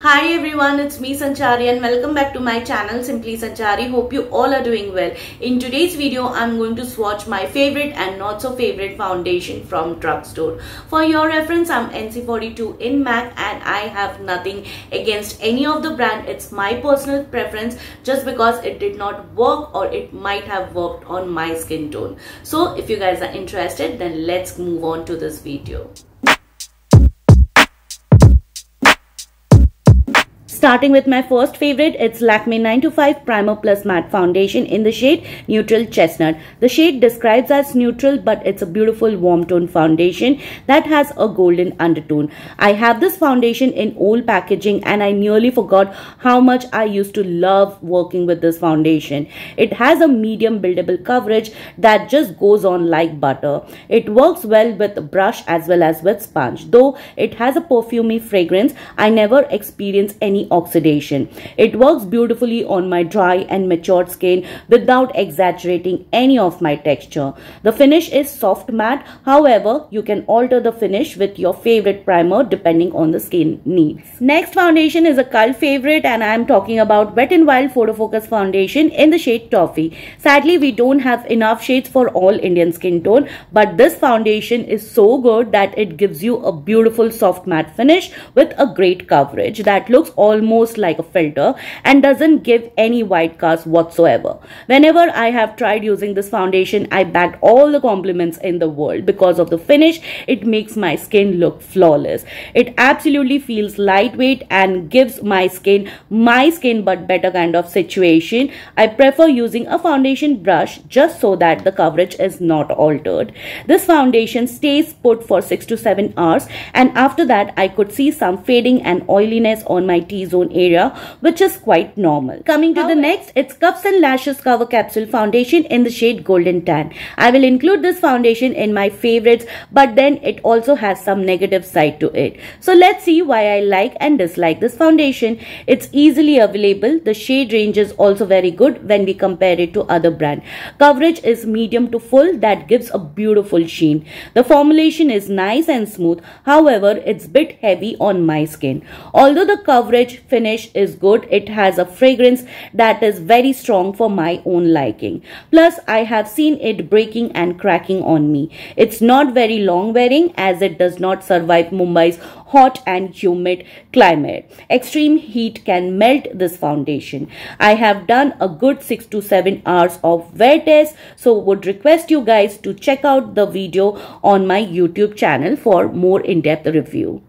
Hi everyone, it's me Sanchari and welcome back to my channel Simply Sanchari. Hope you all are doing well. In today's video, I'm going to swatch my favorite and not so favorite foundation from drugstore. For your reference, I'm NC42 in MAC and I have nothing against any of the brand. It's my personal preference just because it did not work or it might have worked on my skin tone. So if you guys are interested, then let's move on to this video. Starting with my first favorite, it's Lakme 925 Primer Plus Matte Foundation in the shade Neutral Chestnut. The shade describes as neutral, but it's a beautiful warm tone foundation that has a golden undertone. I have this foundation in old packaging and I nearly forgot how much I used to love working with this foundation. It has a medium buildable coverage that just goes on like butter. It works well with brush as well as with sponge. Though it has a perfumey fragrance, I never experience any oxidation. It works beautifully on my dry and matured skin without exaggerating any of my texture. The finish is soft matte. However, you can alter the finish with your favorite primer depending on the skin needs. Next foundation is a cult favorite and I am talking about Wet n Wild Photo Focus Foundation in the shade Toffee. Sadly, we don't have enough shades for all Indian skin tone, but this foundation is so good that it gives you a beautiful soft matte finish with a great coverage that looks almost like a filter and doesn't give any white cast whatsoever. Whenever I have tried using this foundation, I bagged all the compliments in the world because of the finish. It makes my skin look flawless. It absolutely feels lightweight and gives my skin but better kind of situation. I prefer using a foundation brush just so that the coverage is not altered. This foundation stays put for 6 to 7 hours and after that I could see some fading and oiliness on my T-zone area, which is quite normal. Coming to the next, it's Cups and Lashes Cover Capsule Foundation in the shade Golden Tan. I will include this foundation in my favorites, but then it also has some negative side to it. So let's see why I like and dislike this foundation. It's easily available. The shade range is also very good when we compare it to other brands. Coverage is medium to full that gives a beautiful sheen. The formulation is nice and smooth. However, it's a bit heavy on my skin. Although the coverage finish is good, it has a fragrance that is very strong for my own liking. Plus, I have seen it breaking and cracking on me. It's not very long wearing as it does not survive Mumbai's hot and humid climate. Extreme heat can melt this foundation. I have done a good 6 to 7 hours of wear test, so would request you guys to check out the video on my YouTube channel for more in-depth review.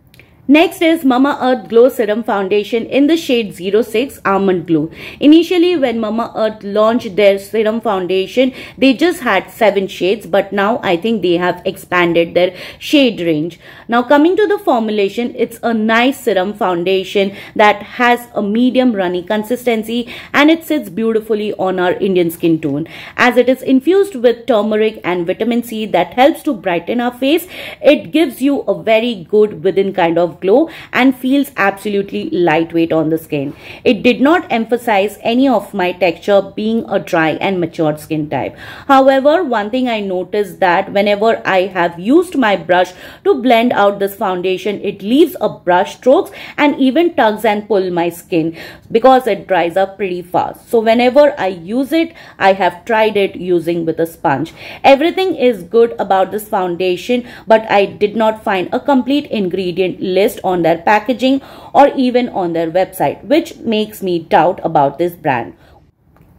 Next is Mamaearth Glow Serum Foundation in the shade 06 Almond Glow. Initially, when Mamaearth launched their serum foundation, they just had 7 shades, but now I think they have expanded their shade range. Now coming to the formulation, it's a nice serum foundation that has a medium runny consistency and it sits beautifully on our Indian skin tone. As it is infused with turmeric and vitamin C that helps to brighten our face, it gives you a very good within kind of glow and feels absolutely lightweight on the skin. It did not emphasize any of my texture being a dry and matured skin type. However, one thing I noticed that whenever I have used my brush to blend out this foundation, it leaves a brush strokes and even tugs and pull my skin because it dries up pretty fast. So whenever I use it, I have tried it using with a sponge. Everything is good about this foundation, but I did not find a complete ingredient list on their packaging or even on their website, which makes me doubt about this brand.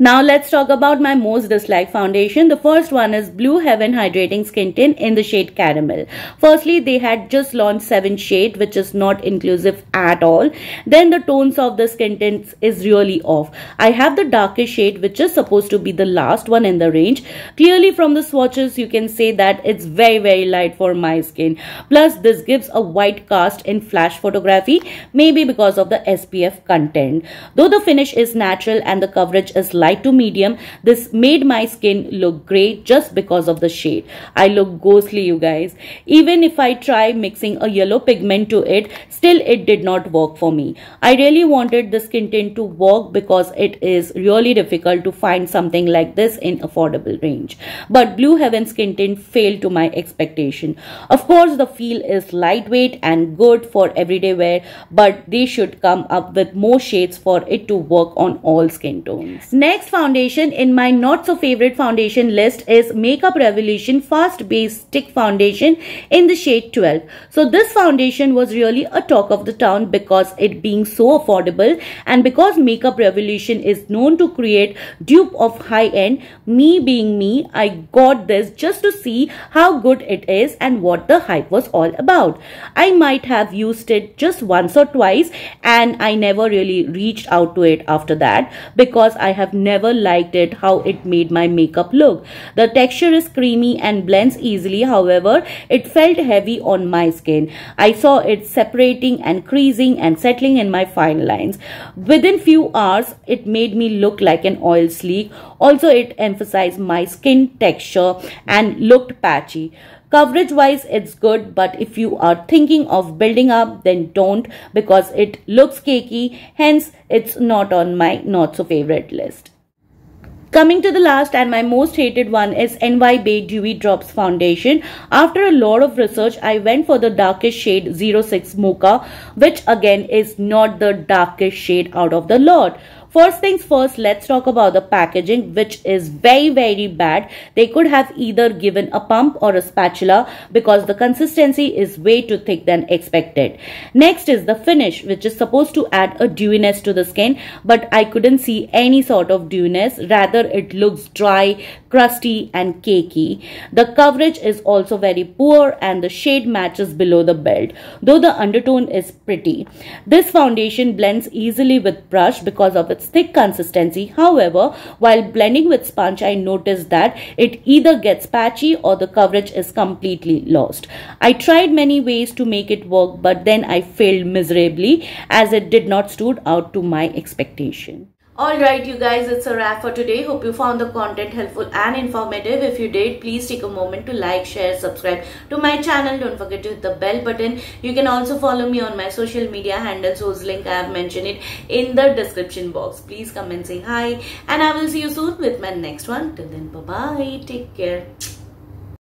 Now let's talk about my most disliked foundation. The first one is Blue Heaven Hydrating Skin Tint in the shade Caramel. Firstly, they had just launched 7 shades, which is not inclusive at all. Then the tones of the skin tints is really off. I have the darkest shade, which is supposed to be the last one in the range. Clearly from the swatches, you can say that it's very light for my skin. Plus, this gives a white cast in flash photography, maybe because of the SPF content. Though the finish is natural and the coverage is light, light to medium. This made my skin look great just because of the shade. I look ghostly, you guys. Even if I try mixing a yellow pigment to it, still it did not work for me. I really wanted the skin tint to work because it is really difficult to find something like this in affordable range. But Blue Heaven skin tint failed to my expectation. Of course, the feel is lightweight and good for everyday wear, but they should come up with more shades for it to work on all skin tones. Next foundation in my not so favorite foundation list is Makeup Revolution Fast Base Stick Foundation in the shade 12. So this foundation was really a talk of the town because it being so affordable, and because Makeup Revolution is known to create dupe of high end. Me being me, I got this just to see how good it is and what the hype was all about. I might have used it just once or twice and I never really reached out to it after that because I have never liked it how it made my makeup look. The texture is creamy and blends easily, however it felt heavy on my skin. I saw it separating and creasing and settling in my fine lines. Within few hours it made me look like an oil sleek. Also it emphasized my skin texture and looked patchy. Coverage wise it's good, but if you are thinking of building up then don't because it looks cakey, hence it's not on my not so favorite list. Coming to the last and my most hated one is NY Bae Dewy Drops Foundation. After a lot of research, I went for the darkest shade 06 Mocha, which again is not the darkest shade out of the lot. First things first, let's talk about the packaging, which is very bad. They could have either given a pump or a spatula because the consistency is way too thick than expected. Next is the finish, which is supposed to add a dewiness to the skin, but I couldn't see any sort of dewiness. Rather, it looks dry, crusty and cakey. The coverage is also very poor and the shade matches below the belt, though the undertone is pretty. This foundation blends easily with brush because of its thick consistency. However, while blending with sponge, I noticed that it either gets patchy or the coverage is completely lost. I tried many ways to make it work, but then I failed miserably as it did not stood out to my expectation. Alright you guys, it's a wrap for today. Hope you found the content helpful and informative. If you did, please take a moment to like, share, subscribe to my channel. Don't forget to hit the bell button. You can also follow me on my social media handles whose link I have mentioned it in the description box. Please come and say hi and I will see you soon with my next one. Till then, bye bye. Take care.